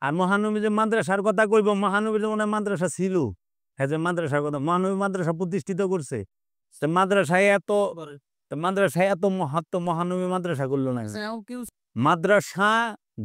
আর মহানবী যে মাদ্রাসার কথা কইব, মহানবীর মনে হয় মাদ্রাসা ছিল। হ্যাঁ, যে মাদ্রাসার কথা মহানবী মাদ্রাসা প্রতিষ্ঠিত করছে। মাদ্রাসায় এত মহাত্ম, মহানবী মাদ্রাসা করলো না। মাদ্রাসা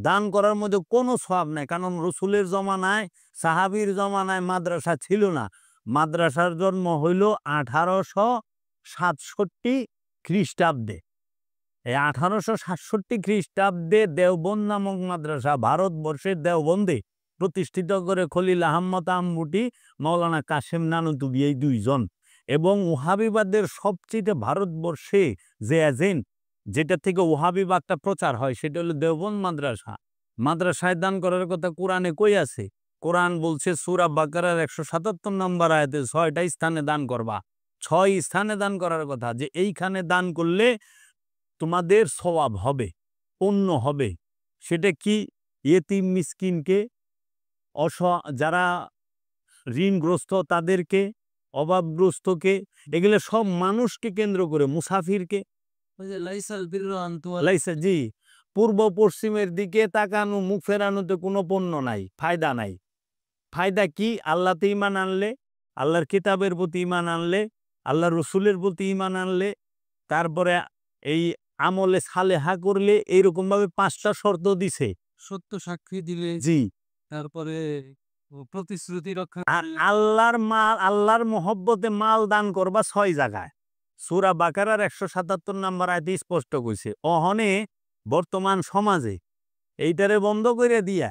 দান করার মধ্যে কোনো সওয়াব নাই, কারণ রসুলের জমানায়, সাহাবীর জমানায় মাদ্রাসা ছিল না। মাদ্রাসার জন্ম হইল 1867 খ্রিস্টাব্দে। এই 1867 খ্রিস্টাব্দে দেওবন্দ নামক মাদ্রাসা ভারতবর্ষের দেওবন্দে প্রতিষ্ঠিত করে খলিল আহমদ আমবুটি, মাওলানা কাসেম নানুতুবি, এই দুইজন। এবং ওহাবিবাদের সবচেয়ে ভারতবর্ষে যে এজেন্ট, যেটা থেকে ওহাবিবাদটা প্রচার হয়, সেটা হলো দেওবন্দ মাদ্রাসা। মাদ্রাসায় দান করার কথা কোরআনে কই আছে? কোরআন বলছে সূরা বাকারার 177 নম্বর আয়াতে 6টা স্থানে দান করবা। 6 স্থানে দান করার কথা, যে এইখানে দান করলে তোমাদের সওয়াব হবে, পুণ্য হবে। সেটা কি? ইয়েতিম মিসকিনকে, যারা ঋণগ্রস্ত তাদেরকে, অভাবগ্রস্তকে, এগুলো সব মানুষকে কেন্দ্র করে, মুসাফিরকে। লাইসা জি, পূর্ব পশ্চিমের দিকে তাকানো, মুখ ফেরানোতে কোনো পণ্য নাই, ফায়দা নাই। ফায়দা কি? আল্লাহতে ঈমান আনলে, আল্লাহর কিতাবের প্রতি ঈমান আনলে, আল্লাহর রসুলের প্রতি ঈমান আনলে, তারপরে এই আমলে সালেহা করলে, এইরকম ভাবে 5টা শর্ত দিছে। সত্য সাক্ষী দিলে, জি, তারপরে প্রতিশ্রুতি রক্ষা, আর আল্লাহর মাল, আল্লাহর মহব্বতে মাল দান করবা 6 জায়গায়। সূরা বাকারার 177 নম্বর আয়াতে স্পষ্ট কইছে। অহনে বর্তমান সমাজে এইটারে বন্ধ করে দিয়া,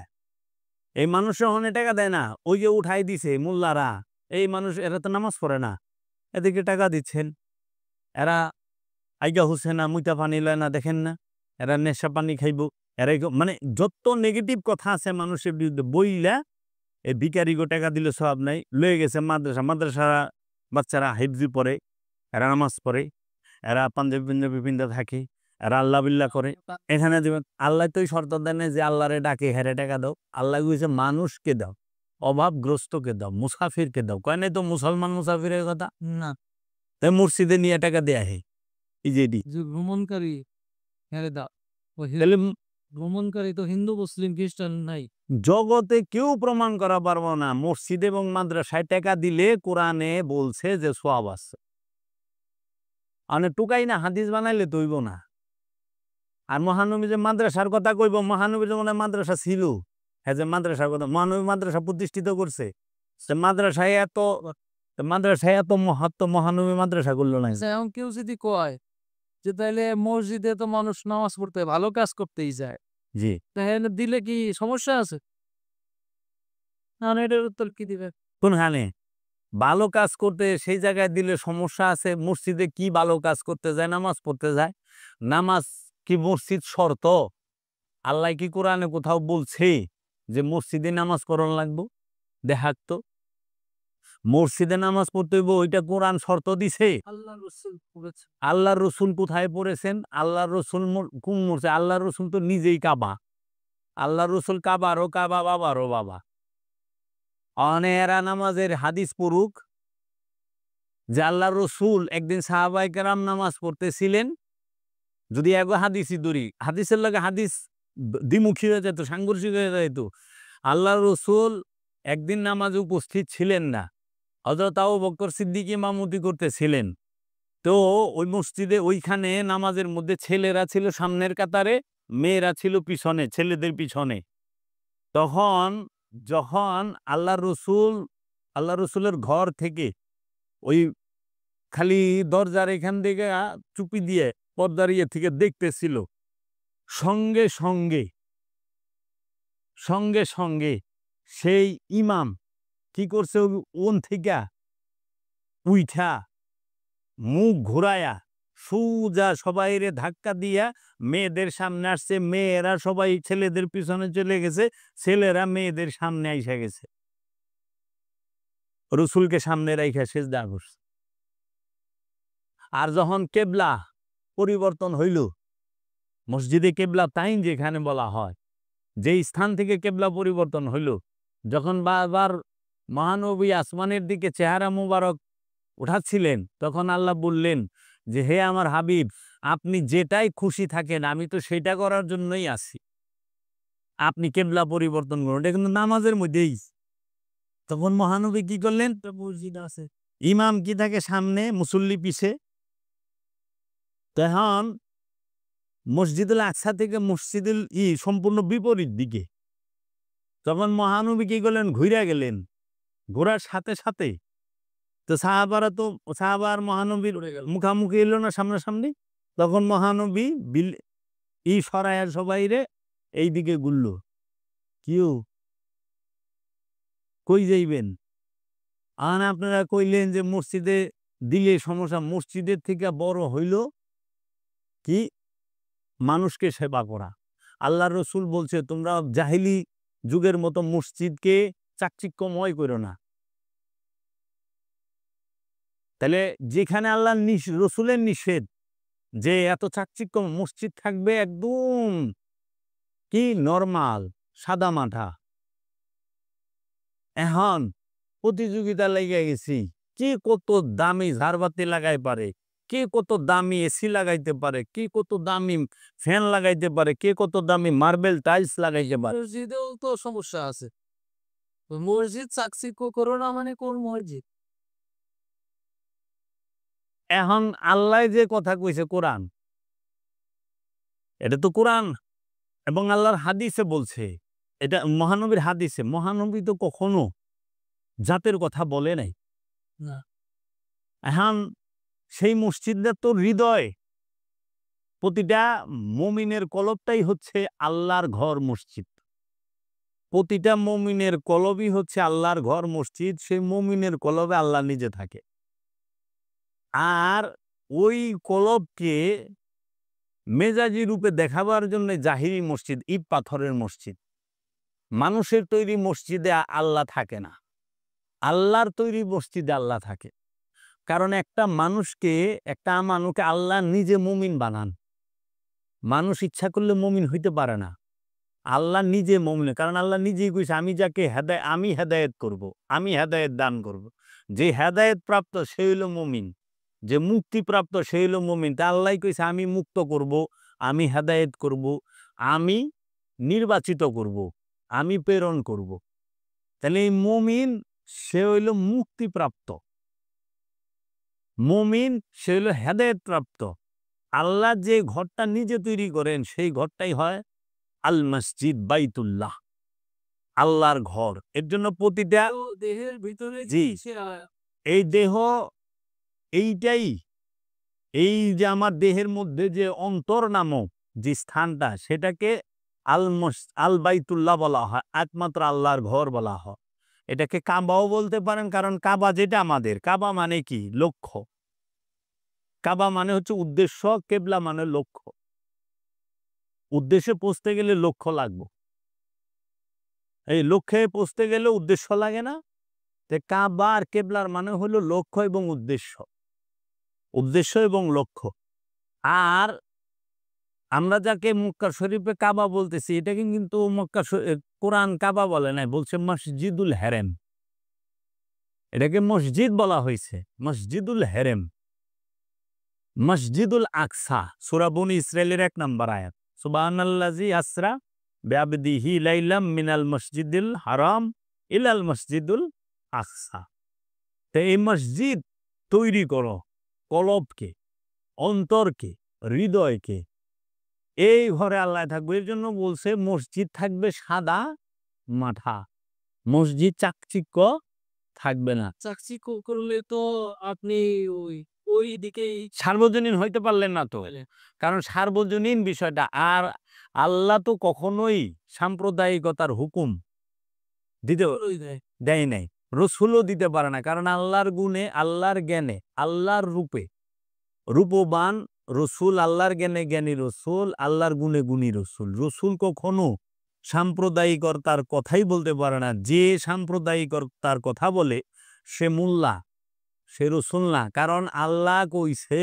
এই মানুষ অহনে টাকা দেয় না, ওই যে উঠাই দিছে মোল্লারা, এই মানুষ, এরা তো নামাজ পড়ে না, এদিকে টাকা দিচ্ছেন। এরা আইগা হুসে না, মুইতা পানি লয় না, দেখেন না, এরা নেশা পানি খাইব, এরা মানে যত নেগেটিভ কথা আছে মানুষের বিরুদ্ধে বইলা, এই ভিখারিগো টাকা দিলে সওয়াব নাই, লয়ে গেছে মাদ্রাসা। মাদ্রাসা বাচ্চারা হিফজি পড়ে, এরা নামাজ পড়ে, এরা পাঞ্জাবি পাঞ্জাবি পিন্দা থাকে, এরা আল্লাহ বিল্লাহ করে। এখানে দেবেন আল্লাহ তো শর্ত দেন যে আল্লাহরে ডাকে হেরে টাকা দাও। আল্লাহ কইছে মানুষকে দাও, অভাবগ্রস্তকে দাও, মুসাফিরকে দাও। কয় নাই তো মুসলমান মুসাফিরের কথা না, তাই মসজিদে নিয়ে টাকা দেয়া হে ইজেডি। যে ভ্রমণকারী, হ্যাঁ দাও। তাহলে ভ্রমণকারী তো হিন্দু মুসলিম খ্রিস্টান নাই। জগতে কেউ প্রমাণ করা পারবো না মসজিদ এবং মাদ্রাসায় টাকা দিলে কোরআনে বলছে যে সওয়াব আছে। মানে টুকাই না হাদিস বানাইলে তৈব না। আর মহানবী যে মাদ্রাসার কথা কইব, মহানবীর মনে মাদ্রাসা ছিল। হ্যাঁ, যে মাদ্রাসার কথা, মহানবী মাদ্রাসা প্রতিষ্ঠিত করছে। মাদ্রাসায় এত মহাত্ম, মহানবী মাদ্রাসা করলো না। এখন কেউ যদি কয় যে তাইলে মসজিদে তো মানুষ নামাজ পড়তে ভালো কাজ করতেই যায়, জি, তাহলে দিলে কি সমস্যা আছে? না, এটার উত্তর কি দিবে? কোনখানে ভালো কাজ করতে সেই জায়গায় দিলে সমস্যা আছে? মসজিদে কি ভালো কাজ করতে যায়? নামাজ পড়তে যায়। নামাজ কি মসজিদ শর্ত? আল্লাহ কি কোরআনে কোথাও বলছে যে মসজিদে নামাজ পড়ানো লাগবো? দেখাক তো, মসজিদে নামাজ পড়তে হইব, ওইটা কোরআন শর্ত দিছে? আল্লাহ রাসূল বলেছে। আল্লাহর রসুল কোথায় পড়েছেন? আল্লাহর রসুল কোন মসজিদে? আল্লাহর রসুল তো নিজেই কাবা। আল্লাহর রসুল কাবারও কাবা, বাবারও বাবা। অনেরা নামাজের হাদিস পড়ুক যে আল্লাহর রসুল একদিন সাহাবায়ে কেরাম নামাজ পড়তেছিলেন। যদি একবার হাদিসই ধরি, হাদিসের লগে হাদিস দ্বিমুখী হয়ে যেত, সাংঘর্ষিক হয়ে যেত। আল্লাহর রসুল একদিন নামাজে উপস্থিত ছিলেন না, হযরত আবু বকর সিদ্দিক ইমামতি করতেছিলেন। তো ওই মসজিদে ওইখানে নামাজের মধ্যে ছেলেরা ছিল সামনের কাতারে, মেয়েরা ছিল পিছনে, ছেলেদের পিছনে। তখন যখন আল্লাহ রসুলের ঘর থেকে ওই খালি দরজার এখান থেকে চুপি দিয়ে পর্দার ইয়ে থেকে দেখতেছিল, সঙ্গে সঙ্গে সঙ্গে সঙ্গে সেই ইমাম কি করছে? ওন থেকে উইঠা মুখ ঘুরায়া সোজা সবাইরে ধাক্কা দিয়া মেয়েদের সামনে আসছে। মেয়েরা সবাই ছেলেদের পিছনে চলে গেছে, ছেলেরা মেয়েদের সামনে আইসা গেছে। রসুলকে সামনে রাইখা সেজদা করছে। আর যখন কেবলা পরিবর্তন হইল, মসজিদে কেবলা তাইন যেখানে বলা হয়, যে স্থান থেকে কেবলা পরিবর্তন হইল, যখন বারবার মহানবী আসমানের দিকে চেহারা মুবারক উঠাচ্ছিলেন, তখন আল্লাহ বললেন যে হে আমার হাবিব, আপনি যেটাই খুশি থাকেন, আমি তো সেটা করার জন্যই আছি। আপনি কেবলা পরিবর্তন করুন, এটা কিন্তু নামাজের মধ্যেই। তখন মহানবী কি করলেন? মসজিদ আছে। ইমাম কি থাকে সামনে, মুসল্লি পিছে। তখন মসজিদুল আকসা থেকে মসজিদুল সম্পূর্ণ বিপরীত দিকে। তখন মহানবী কি করলেন? ঘুরে গেলেন। ঘোরার সাথে সাথে তো সাহাবারা তো সাহাবার মহানবীর পড়ে গেল। মুখামুখি এলো না সামনাসামনি। তখন মহানবী সরায়া সবাইরে এইদিকে গুলল। কিউ কই যাইবেন? আপনারা কইলেন যে মসজিদে দিলে সমস্যা। মসজিদের থেকে বড় হইল কি? মানুষকে সেবা করা। আল্লাহর রসুল বলছে তোমরা জাহিলি যুগের মতো মসজিদকে চাকচিক্যময় করো না। তাহলে যেখানে আল্লাহ রসুলের নিষেধ যে এত চাকচিক্য, মসজিদ থাকবে একদম কি নরমাল সাদা মাঠা। এখন প্রতিযোগিতা লেগে গেছি, কে কত দামি ঝাড়বাতি লাগাই পারে, কে কত দামি এসি লাগাইতে পারে, কে কত দামি ফ্যান লাগাইতে পারে, কে কত দামি মার্বেল টাইলস লাগাইতে পারে। মসজিদেও তো সমস্যা আছে। মসজিদ চাকচিক্য করো না মানে কোন মসজিদ? এখন আল্লাহ যে কথা কইছে কোরআন, এটা তো কোরআন এবং আল্লাহর হাদিসে বলছে, এটা মহানবীর হাদিসে। মহানবী তো কখনো জাতের কথা বলে নাই। না। এখন সেই মসজিদটা তো হৃদয়। প্রতিটা মুমিনের কলবটাই হচ্ছে আল্লাহর ঘর মসজিদ। প্রতিটা মুমিনের কলবই হচ্ছে আল্লাহর ঘর মসজিদ। সেই মুমিনের কলবে আল্লাহ নিজে থাকে। আর ওই কলবকে মেজাজি রূপে দেখাবার জন্য জাহিরি মসজিদ, ইট পাথরের মসজিদ। মানুষের তৈরি মসজিদে আল্লাহ থাকে না, আল্লাহর তৈরি মসজিদে আল্লাহ থাকে। কারণ একটা মানুষকে আল্লাহ নিজে মুমিন বানান। মানুষ ইচ্ছা করলে মুমিন হইতে পারে না, আল্লাহ নিজে মুমিন। কারণ আল্লাহ নিজেই কইছে আমি যাকে আমি হেদায়েত করব, আমি হেদায়েত দান করব। যে হেদায়েত প্রাপ্ত সে হইল মুমিন, যে মুক্তিপ্রাপ্ত সে হইল মুমিন। তা আল্লাহ কইছে আমি মুক্ত করব, আমি হেদায়েত করব, আমি নির্বাচিত করব, আমি প্রেরণ করব। তাহলে এই মুমিন সে হইল মুক্তিপ্রাপ্ত, মুমিন সে হইল হেদায়েত প্রাপ্ত। আল্লাহ যে ঘরটা নিজে তৈরি করেন সেই ঘরটাই হয় আল মসজিদ বাইতুল্লাহ, আল্লাহর ঘর। এর জন্য প্রতিটা তো দেহের ভিতরে জি এই দেহ, এইটাই এই যে আমার দেহের মধ্যে যে অন্তর নামক যে স্থানটা, সেটাকে আল বাইতুল্লাহ বলা হয়, একমাত্র আল্লাহর ঘর বলা হয়। এটাকে কাবাও বলতে পারেন, কারণ কাবা যেটা আমাদের, কাবা মানে কি? লক্ষ্য। কাবা মানে হচ্ছে উদ্দেশ্য, কেবলা মানে লক্ষ্য। উদ্দেশ্যে পৌঁছতে গেলে লক্ষ্য লাগবে, এই লক্ষ্যে পৌঁছতে গেলে উদ্দেশ্য লাগে না? কাবা আর কেবলার মানে হলো লক্ষ্য এবং উদ্দেশ্য, উদ্দেশ্য এবং লক্ষ্য। আর আমরা যাকে মক্কা শরীফে কাবা বলতেছি, এটাকে কিন্তু কোরআন কাবা বলে নাই, বলছে মসজিদুল হেরেম। এটাকে মসজিদ বলা হয়েছে, মসজিদুল হেরেম। মসজিদুল আকসা সূরা বনী ইসরাইলের 1 নম্বর আয়াত, সুবহানাল্লাযী আসরা বিআবদিহি লাইলাম মিনাল মসজিদিল হারাম ইলাল মসজিদুল আকসা। তো এই মসজিদ তৈরি করো কলবকে, অন্তরকে, হৃদয়কে। এই ঘরে আল্লাহ থাকবে। এর জন্য বলছে মসজিদ থাকবে সাদা মাঠা, মসজিদ চাকচিক্য থাকবে না। চাকচিক্য করলে তো আপনি ওই ওই দিকেই সার্বজনীন হইতে পারলেন না তো, কারণ সার্বজনীন বিষয়টা। আর আল্লাহ তো কখনোই সাম্প্রদায়িকতার হুকুম দিতে দেয়। দেয় নাই, রসুলও দিতে পারে না। কারণ আল্লাহর গুণে, আল্লাহর জ্ঞানে, আল্লাহর রূপে রূপবান রসুল, আল্লাহর জ্ঞানে জ্ঞানী রসুল, আল্লাহর গুণে গুণী রসুল। রসুল কখনো সাম্প্রদায়িকতার কথাই বলতে পারে না। যে সাম্প্রদায়িকতার কথা বলে সে মোল্লা, সে রসুল না। কারণ আল্লাহ কইছে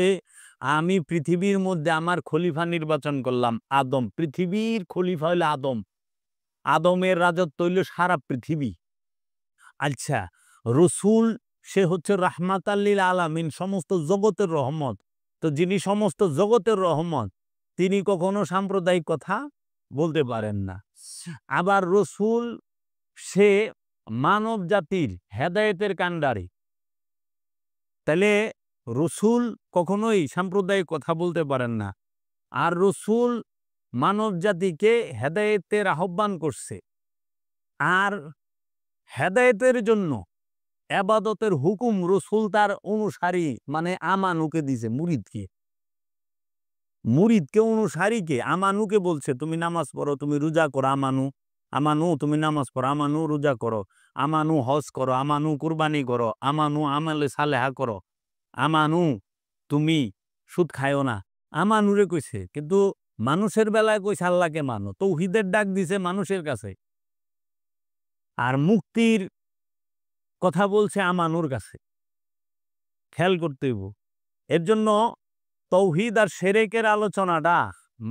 আমি পৃথিবীর মধ্যে আমার খলিফা নির্বাচন করলাম আদম। পৃথিবীর খলিফা হইল আদম, আদমের রাজত্ব হইল সারা পৃথিবী। আচ্ছা, রসুল সে হচ্ছে রাহমাতাল লিল আলামিন, সমস্ত জগতের রহমত। তো যিনি সমস্ত জগতের রহমত, তিনি কখনো সাম্প্রদায়িক কথা বলতে পারেন না। আবার রসুল সে মানব জাতির হেদায়েতের কাণ্ডারি। তাহলে রসুল কখনোই সাম্প্রদায়িক কথা বলতে পারেন না। আর রসুল মানব জাতিকে হেদায়েতের আহ্বান করছে। আর হেদায়েতের জন্য এবাদতের হুকুম রসুল তার অনুসারী মানে আমানুকে দিছে, মুরিদকে অনুসারীকে আমানুকে বলছে তুমি নামাজ পড়ো, তুমি রোজা করো, আমানু তুমি নামাজ পড়ো, আমানু রোজা করো, আমানু হজ করো, আমানু কুরবানি করো, আমানু আমালে সালেহা করো, আমানু তুমি সুদ খায়ও না, আমানুরে কইছে। কিন্তু মানুষের বেলায় কইছে আল্লাহকে মানো, তৌহিদের ডাক দিছে মানুষের কাছে। আর মুক্তির কথা বলছে আমানুর কাছে। খেয়াল করতে হইব। এর জন্য তৌহিদ আর শিরকের আলোচনাটা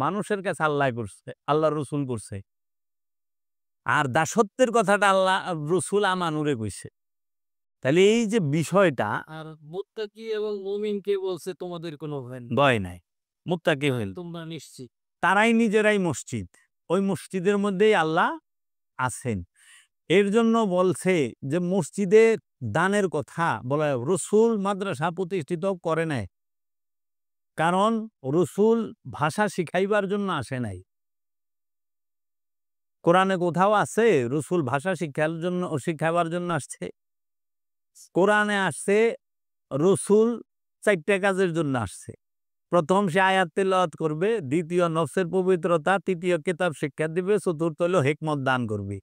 মানুষের কাছে আল্লাহ করছে, আল্লাহ রসুল করছে। আর দাসত্বের কথাটা আল্লাহ রসুল আমানুরে কইছে। তাহলে এই যে বিষয়টা, আর মুত্তাকি এবং মুমিনকে বলছে তোমাদের কোনো ভয় নেই, ভয় নাই, মুত্তাকি হইল, তোমরা নিশ্চিত। তারাই নিজেরাই মসজিদ, ওই মসজিদের মধ্যেই আল্লাহ আছেন। এর জন্য বলছে যে মসজিদে দানের কথা বলা, রসুল মাদ্রাসা প্রতিষ্ঠিত করে নাই, কারণ রসুল ভাষা শিখাইবার জন্য আসে নাই। কোরআনে কোথাও আছে রসুল ভাষা শিখাবার জন্য আসছে? কোরআনে আসছে রসুল 4টা কাজের জন্য আসছে। প্রথম সে আয়াত তেলাওয়াত করবে, দ্বিতীয় নফসের পবিত্রতা, তৃতীয় কিতাব শিক্ষা দিবে, চতুর্থ হলো হিকমত দান করবে।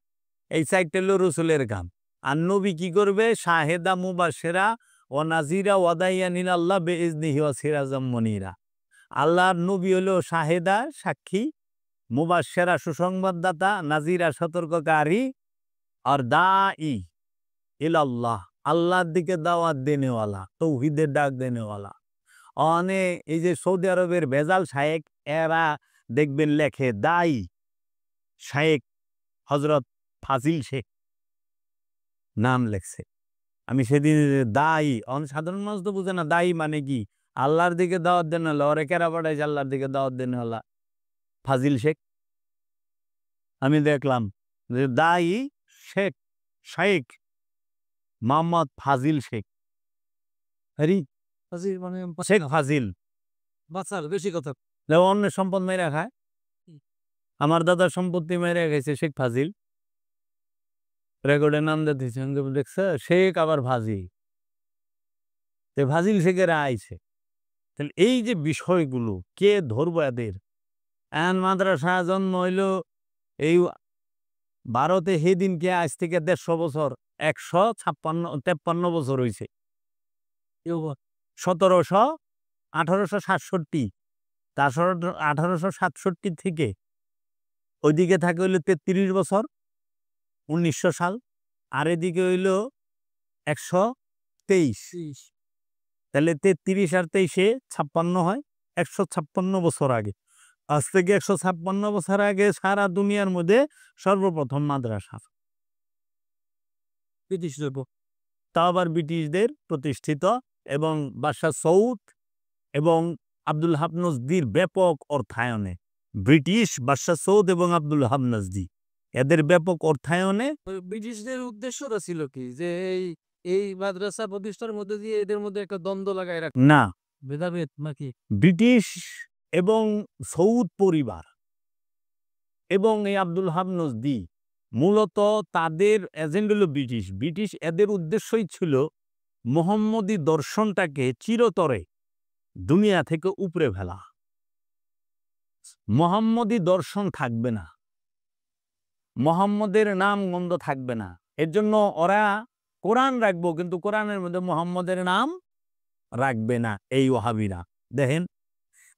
এই 4টা হলো রসুলের কাম। আর নবী কি করবে? শাহেদা মুবাশশিরা ও নাজিরা ওয়াদাইয়ানিল আল্লাহ বিইজনিহি ওয়া সিরাজাম মুনীরা। আল্লাহর নবী হলো শাহেদা সাক্ষী, মুবাশশিরা সুসংবাদদাতা, নাজিরা সতর্ককারী, আর দাঈ ইলাল্লাহ আল্লাহর দিকে দাওয়াত দেনেওয়ালা, তৌহিদের ডাক দেনেওয়ালা। এই যে সৌদি আরবের ভেজাল শায়েক এরা দেখবেন লেখে দায়ী শায়েক হজরত ফাজিল শেখ নাম লেখছে। আমি সেদিন দায়ী, সাধারণ মানুষ তো বুঝে না দায়ী মানে কি। আল্লাহর দিকে দাওয়াত দেন হলা, ওরে কেরা পাঠাইছে আল্লাহর দিকে দাওয়াত দেন হলা? ফাজিল শেখ। আমি দেখলাম যে দায়ী শেখ শায়েক মোহাম্মদ ফাজিল শেখ। আরে ফাজিল মানে শেখ ফাজিল বাঁচার বেশি কথা। অন্যের সম্পদ মেরে খায়। আমার দাদার সম্পত্তি মেরে গেছে শেখ ফাজিল, রেকর্ডে নাম দিয়েছে, দেখছে শেখ আবার ফাজিল, ফাজিল শেখেরা আইছে। তাহলে এই যে বিষয়গুলো কে ধরবো এদের? এন মাদ্রাসা জন্ম হইল এই ভারতে সেদিনকে আজ থেকে 150 বছর, 153 বছর হয়েছে। 1867, 1867 থেকে ওইদিকে থাকে হইল 33 বছর, 1900 সাল। আর এদিকে হইল 123। তাহলে 33 আর 23 56 হয়, 156 বছর আগে। আজ থেকে 156 বছর আগে সারা দুনিয়ার মধ্যে সর্বপ্রথম মাদ্রাসা, ব্রিটিশ দ্রব্য। তাও আবার ব্রিটিশদের প্রতিষ্ঠিত, এবং বাদশাহ সৌদ এবং আব্দুল হাব নজদির ব্যাপক অর্থায়নে। ব্রিটিশ, বাদশাহ সৌদ এবং আব্দুল হাব নজদি এদের ব্যাপক অর্থায়নে। ব্রিটিশদের উদ্দেশ্যটা ছিল কি যে এই মাদ্রাসা প্রতিষ্ঠার মধ্যে দিয়ে এদের মধ্যে একটা দ্বন্দ্ব লাগাই রাখ না, ভেদাভেদ নাকি? ব্রিটিশ এবং সৌদ পরিবার এবং এই আব্দুল হাব নজদি মূলত তাদের এজেন্ড হলো ব্রিটিশ এদের উদ্দেশ্যই ছিল মোহাম্মদী দর্শনটাকে চিরতরে দুনিয়া থেকে উপরে ফেলা। মোহাম্মদী দর্শন থাকবে না, মোহাম্মদের নাম গন্ধ থাকবে না। এর জন্য ওরা কোরআন রাখবো, কিন্তু কোরআনের মধ্যে মোহাম্মদের নাম রাখবে না। এই ওহাবিরা দেখেন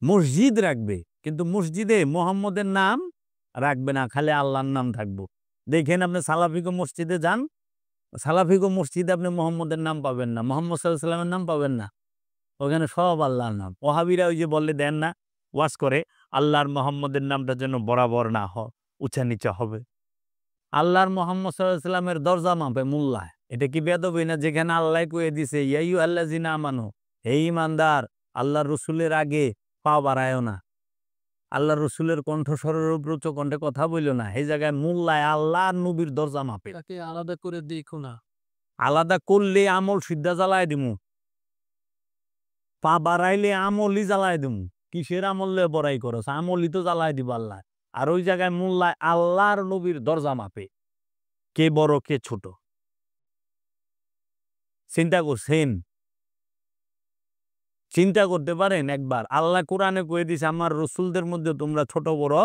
মসজিদ রাখবে, কিন্তু মসজিদে মোহাম্মদের নাম রাখবে না, খালি আল্লাহর নাম থাকবো। দেখেন আপনি সালাফিগো মসজিদে যান, সালাফিগো মসজিদে আপনি মোহাম্মদের নাম পাবেন না, মোহাম্মদ সাল্লাল্লাহু আলাইহি ওয়াসাল্লামের নাম পাবেন না, ওখানে সব আল্লাহর নাম। ওহাবিরা ওই যে বললে দেন না, ওয়াজ করে আল্লাহর মোহাম্মদের নামটা যেন বরাবর না হয়, উঁচা নিচা হবে। আল্লাহর মোহাম্মদ সাল্লাল্লাহু আলাইহি ওয়াসাল্লামের দরজা মাপে মোল্লা, এটা কি বেদবি না? যেখানে আল্লাহ কয়ে দিছে ইয়া আইয়ুহাল্লাযিনা আমানু, হে ঈমানদার আল্লাহর রসুলের আগে পা বাড়ায়ও না, আল্লাহ রসুলের কণ্ঠস্বরের উপর উচ্চ কণ্ঠে কথা বইল না, এই জায়গায় মোল্লায় আল্লাহ আর নবীর দরজা মাপে। তাকে আলাদা করে দেখো না। আলাদা করলে আমল সিদ্ধা জ্বালায় দিমু, পা বাড়াইলে আমলই জ্বালায় দিমু। কিসের আমলে বড়াই করস? আমলই তো জ্বালায় দিব আল্লাহ। আর ওই জায়গায় মোল্লায় আল্লাহর নবীর দরজা মাপে, কে বড় কে ছোট। চিন্তা করছেন? চিন্তা করতে পারেন একবার? আল্লাহ কোরআনে কয়ে দিছে আমার রসুলদের মধ্যে তোমরা ছোট বড়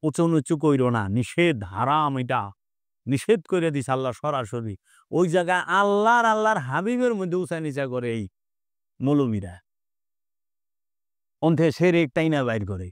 উঁচু নিচু কইরো না, নিষেধ, হারাম, এটা নিষেধ করে দিছে আল্লাহ সরাসরি। ওই জায়গায় আল্লাহর হাবিবের মধ্যে উঁচা নিচা করে এই মৌলবীরা, অন্থে সেরেক টাইনা বাইর করে।